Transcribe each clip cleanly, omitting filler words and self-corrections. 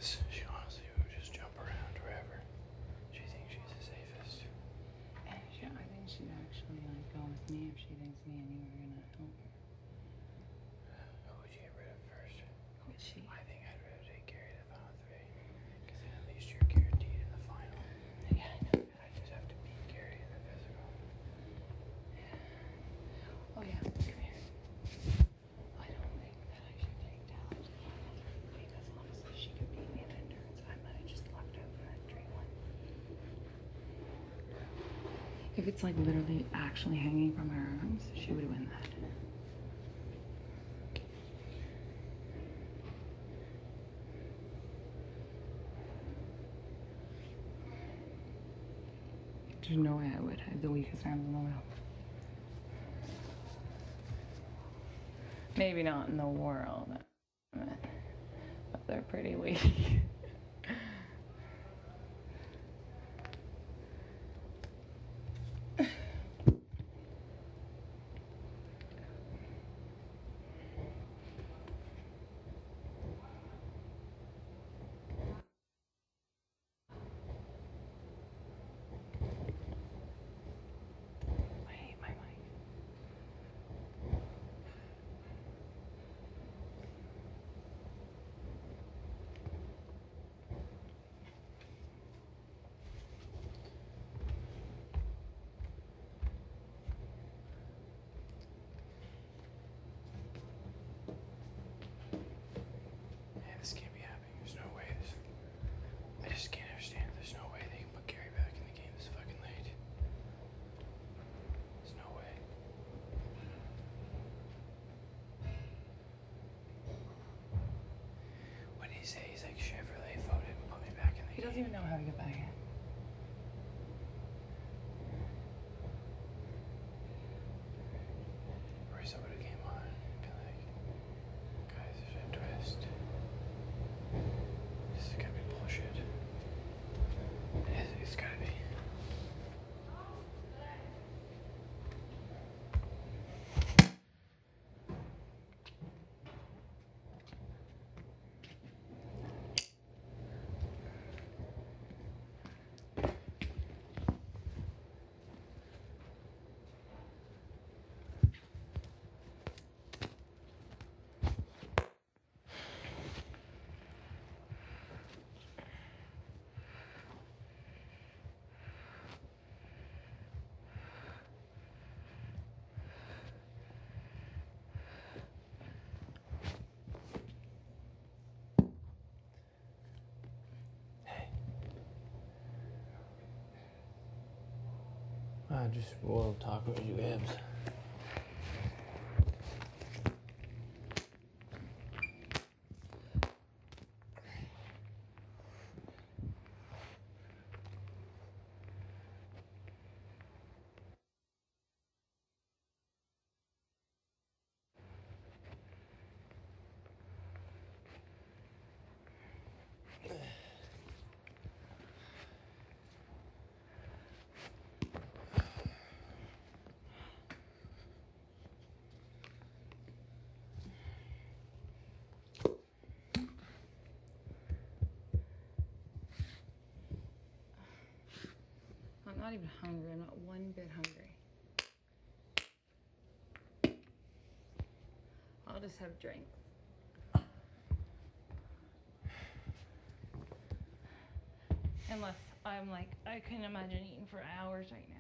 this. She honestly would just jump around wherever. She thinks she's the safest. And I think she'd actually like go with me if she thinks me and you are gonna help her. Who would you get rid of first? Who is she? I think I'd rather take Gary to the final 3. Because then at least you're guaranteed in the final. Yeah, I know. I just have to beat Gary in the physical. Oh yeah, come here. I don't think that I should take Talla to the final 3 because honestly she could beat me in endurance. I might have just lucked out in that 3-1. If it's like literally actually hanging from her arms, she would win that. There's no way I would. I have the weakest arms in the world. Maybe not in the world, but they're pretty weak. This can't be happening. There's no way. I just can't understand. There's no way they can put Gary back in the game this fucking late. There's no way. What did he say? He's like, Chevrolet voted and put me back in the game. He doesn't even know how to get back in. Or somebody came on and be like, guys, there's a twist. This is gonna be bullshit. It's gotta be. We'll talk when we do abs. I'm not even hungry. I'm not one bit hungry. I'll just have a drink. Unless I'm like, I couldn't imagine eating for hours right now.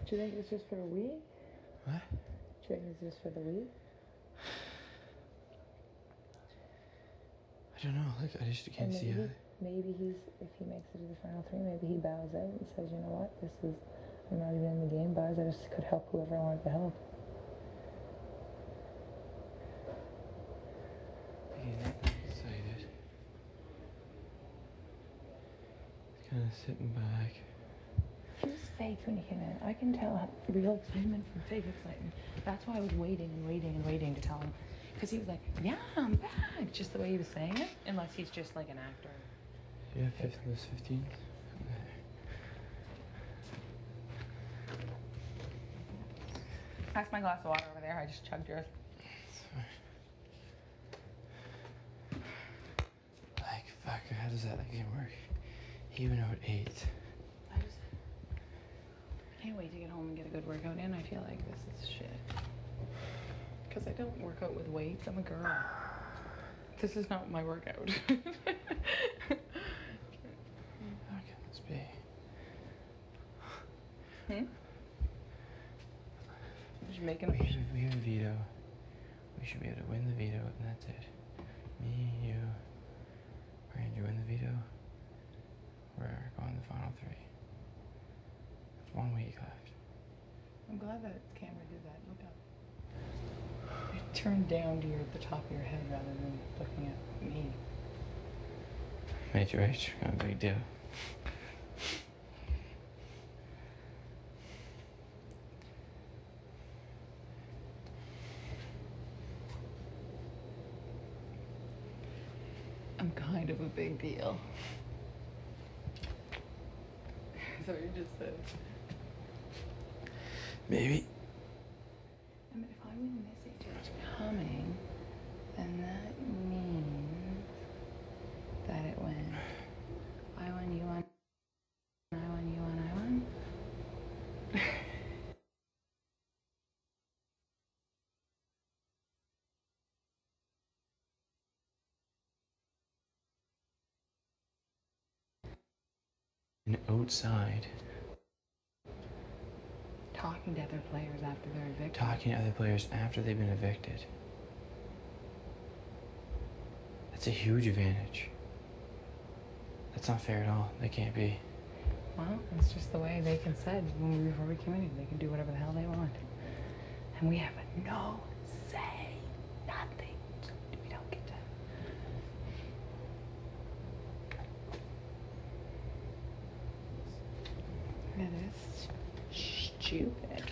Do you think it's just for a week? What? Do you think it's just for the week? I don't know. Look, I just can't see it. Maybe if he makes it to the final three, maybe he bows out and says, you know what, I'm not even in the game, bows. I just could help whoever I wanted to help. He's not excited. He's kind of sitting back. He was fake when he came in. I can tell real excitement from fake excitement. That's why I was waiting to tell him. Because he was like, yeah, I'm back. Just the way he was saying it. Unless he's just like an actor. Yeah, 5th was 15th. Pass my glass of water over there. I just chugged yours. Like, fuck, how does that game work? He went out 8. I can't wait to get home and get a good workout in. I feel like this is shit. Because I don't work out with weights. I'm a girl. This is not my workout. How can this be? Just making we have a veto. We should be able to win the veto, and that's it. Me, you, Ranger win the veto. We're going to the final 3. There's 1 week left. I'm glad that camera did that. Look up. It turned down to the top of your head rather than looking at me. Made you right. Not a big deal. I'm kind of a big deal. So you just said. Maybe. I mean, if I win this it's coming, then that means that it went. I won, you won, I won, you won, I won. And outside. Talking to other players after they're evicted. Talking to other players after they've been evicted. That's a huge advantage. That's not fair at all. They can't be. Well, it's just the way they can said before we came in. They can do whatever the hell they want. And we have no say. Nothing. We don't get to. It is stupid.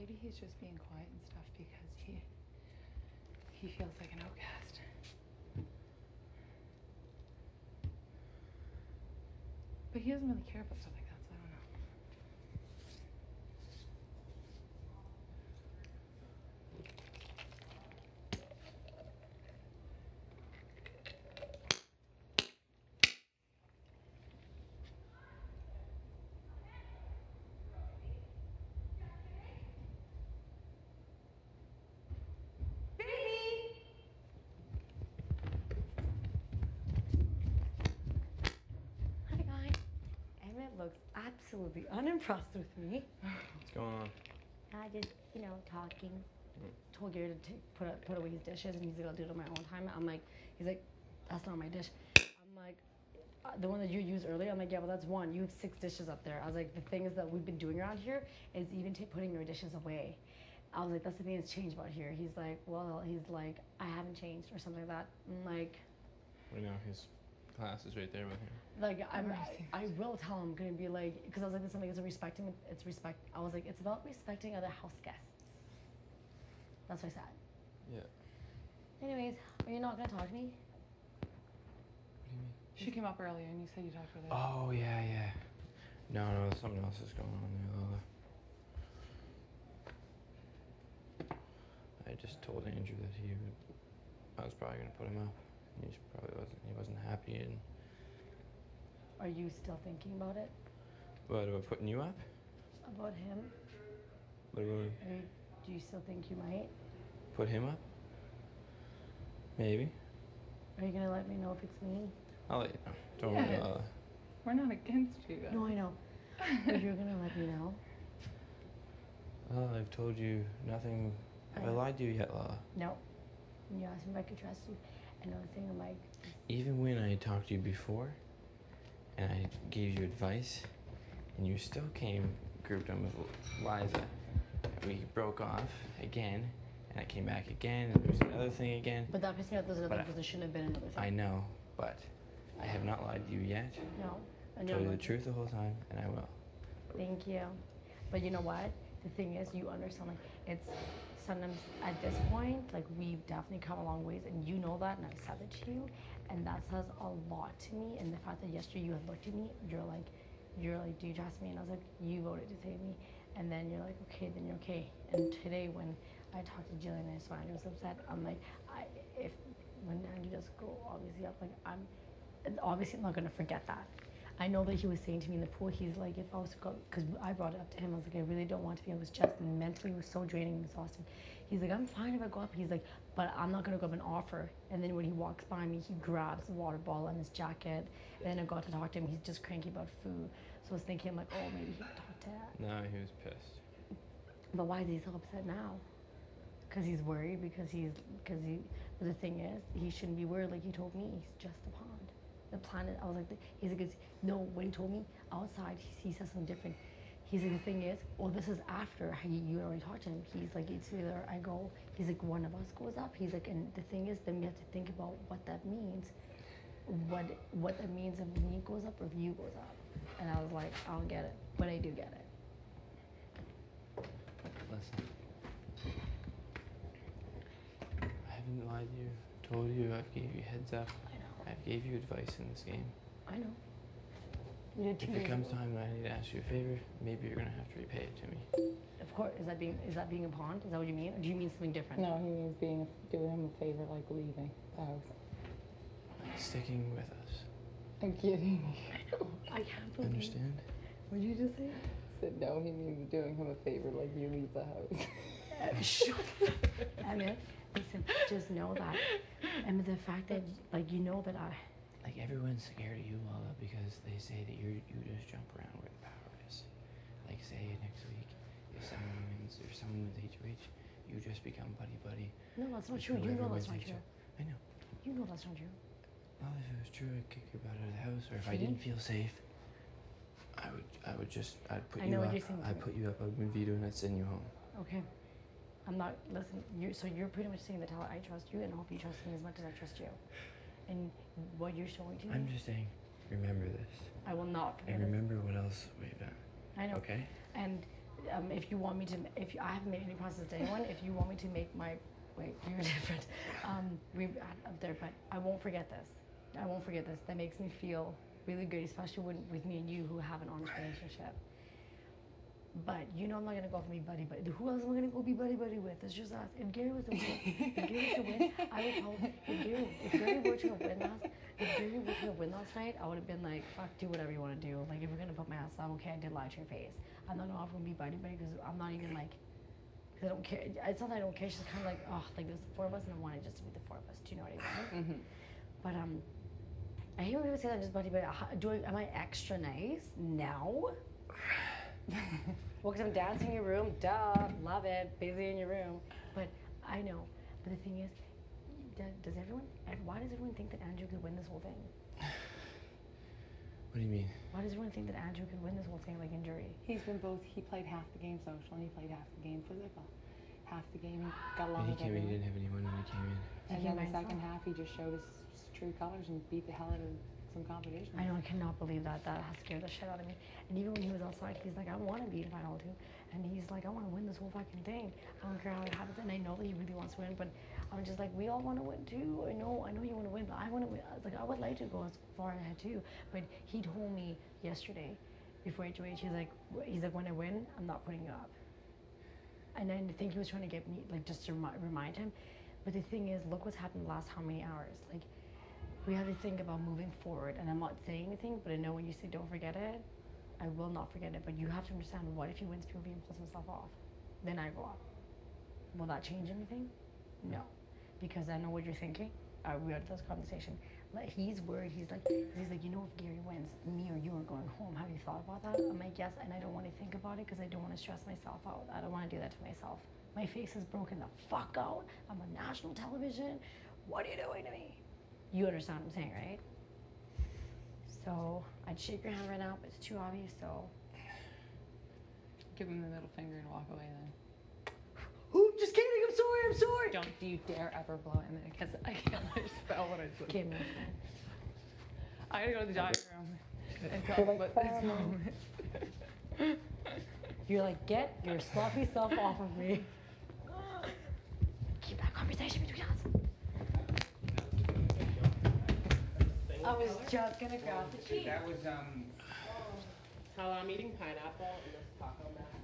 maybe he's just being quiet and stuff because he feels like an outcast. But he doesn't really care about stuff like that, so I don't know. Hi guys. Emmett looks absolutely unimpressed with me. What's going on? I just, talking. Told Gary to put away his dishes, and he's like, I'll do it on my own time. I'm like, he's like, that's not my dish. I'm like, the one that you used earlier. I'm like, yeah, well that's one. You have 6 dishes up there. I was like, the thing is that we've been doing around here is even putting your dishes away. I was like, that's the thing that's changed about here. He's like, well, I haven't changed or something like that. I'm like, Right now, his class is right there with him. like I will tell him, gonna be like, because I was like, there's something, it's respect. I was like, it's about respecting other house guests. That's what I said. Yeah. Anyways, are you not gonna talk to me? What do you mean? She came up earlier and you said you talked to her later. Oh, yeah. No, something else is going on there, Lola. I just told Andrew that I was probably gonna put him up. He wasn't happy, and. Are you still thinking about it? What, about putting you up? About him? Literally. Do you still think you might? Put him up? Maybe. Are you gonna let me know if it's me? I'll let you know. Don't worry, Yes. Lola. We're not against you guys. No, I know. But you're gonna let me know? Well, I've told you nothing. Have I lied to you yet, Lola? No. You asked me if I could trust you. And I was saying, I'm like... Even when I talked to you before, and I gave you advice, and you still came grouped on with Liza, we broke off again, and I came back again, and there was another thing again. But that pissed me off, those other things, there shouldn't have been another thing. I know, but I have not lied to you yet. No. I told you the truth the whole time, and I will. Thank you. But you know what? The thing is, you understand, like, it's sometimes at this point, like, we've definitely come a long ways, and you know that, and I've said it to you, and that says a lot to me. And the fact that yesterday you had looked at me, you're like, do you trust me? And I was like, you voted to save me. And then you're like, okay, then you're okay. And today when I talked to Jillian and I saw Andrew was upset, I'm like, when Andrew does go obviously up, like, I'm not gonna forget that. I know that he was saying to me in the pool, he's like, if I was to go, because I brought it up to him, I was like, I really don't want to be. I was just mentally, it was so draining and exhausting. He's like, I'm fine if I go up. He's like, but I'm not going to go up and offer. And then when he walks by me, he grabs the water bottle and his jacket. And then I got to talk to him. He's just cranky about food. So I was thinking, I'm like, oh, maybe he could talk to that. No, he was pissed. But why is he so upset now? Because he's worried, but the thing is, he shouldn't be worried like he told me. He's just a pond. The planet, I was like, he's like, no, when he told me outside, he said something different. He's like, the thing is, well, this is after you already talked to him. He's like, it's either I go, he's like, one of us goes up. He's like, and the thing is, then we have to think about what that means. What that means if me goes up or if you goes up. And I was like, I don't get it, but I do get it. Listen. I haven't lied to you. Told you. I've gave you heads up. I know. I've gave you advice in this game. I know. We did 2 If days it comes ago. time that I need to ask you a favor, maybe you're gonna have to repay it to me. Of course. Is that being a pawn? Is that what you mean? Or do you mean something different? No, he means doing him a favor, like leaving the house. Like sticking with us. I'm kidding. I know. I can't believe. Understand? What did you just say? I said no, he means doing him a favor, like you leave the house. Shut up. Emmett, listen, just know that. And the fact that, like, you know that Like everyone's scared of you, Lola, because they say that you just jump around where the power is. Like say next week, if someone wins or someone wins HOH, you just become buddy. No, that's not true. until You know everyone that's not takes true. you. I know. You know that's not true. Well, if it was true, I'd kick your butt out of the house, or if I See? didn't feel safe, I'd put I you know up. what you're saying. I'd put you up, I'd win veto, and I'd send you home. Okay. I'm not, listen, you're pretty much saying that Talla, I trust you, and I hope you trust me as much as I trust you. And what you're showing to me, I'm just saying, remember this. I will not forget And it. remember what else we've done. I know. Okay? And if you want me to, I haven't made any promises to anyone. If you want me to make my, wait, you're different. We up there, but I won't forget this. I won't forget this. That makes me feel really good, especially with me and you who have an honest relationship. But you know I'm not gonna go for me buddy. Who else am I gonna go be buddy with? It's just us. If Gary was to win, I would probably if Gary were to win last night, I would have been like, fuck, do whatever you want to do. Like if you're gonna put my ass down, okay, I did lie to your face. I'm not gonna offer me buddy because I'm not even like, because I don't care. It's not that I don't care. It's just kind of like, oh, like there's the four of us, and I wanted just to be the four of us. Do you know what I mean? But I hear people say that I'm just buddy. Am I extra nice now? Well, because I'm dancing in your room, duh, love it, busy in your room. But I know. But the thing is, why does everyone think that Andrew could win this whole thing? What do you mean? Why does everyone think that Andrew could win this whole thing, like in jury? He's been both. He played half the game social and he played half the game physical. Half the game he got along with everyone. He didn't have anyone when he came in. And then the second half he just showed his true colors and beat the hell out of some competition. I know, I cannot believe that. That has scared the shit out of me. And even when he was outside, he's like, I want to be in final two. And he's like, I want to win this whole fucking thing. I don't care how it happens. And I know that he really wants to win, but I'm just like, we all want to win too. I know you want to win, but I want to win. Like, I would like to go as far ahead too. But he told me yesterday, before HOH, he's like, when I win, I'm not putting you up. And I think he was trying to get me, like, just to remind him. But the thing is, look what's happened the last how many hours. Like, we have to think about moving forward, and I'm not saying anything, but I know when you say don't forget it, I will not forget it. But you have to understand, what if he wins POV and pulls himself off? Then I go up. Will that change anything? No, because I know what you're thinking. We had this conversation. Like, he's worried. He's like, you know, if Gary wins, me or you are going home. Have you thought about that? I'm like, yes, and I don't want to think about it because I don't want to stress myself out. I don't want to do that to myself. My face is broken the fuck out. I'm on national television. What are you doing to me? You understand what I'm saying, right? So I'd shake your hand right now, but it's too obvious, so. Give him the middle finger and walk away then. Oh, just kidding, I'm sorry. Don't you dare ever blow in there, because I can't spell what I said. Give me I gotta go to the dining room and talk about this moment. You're like, get your sloppy self off of me. Keep that conversation between us. I was just gonna grab the cheese. That was Talla, I'm eating pineapple and this taco mac.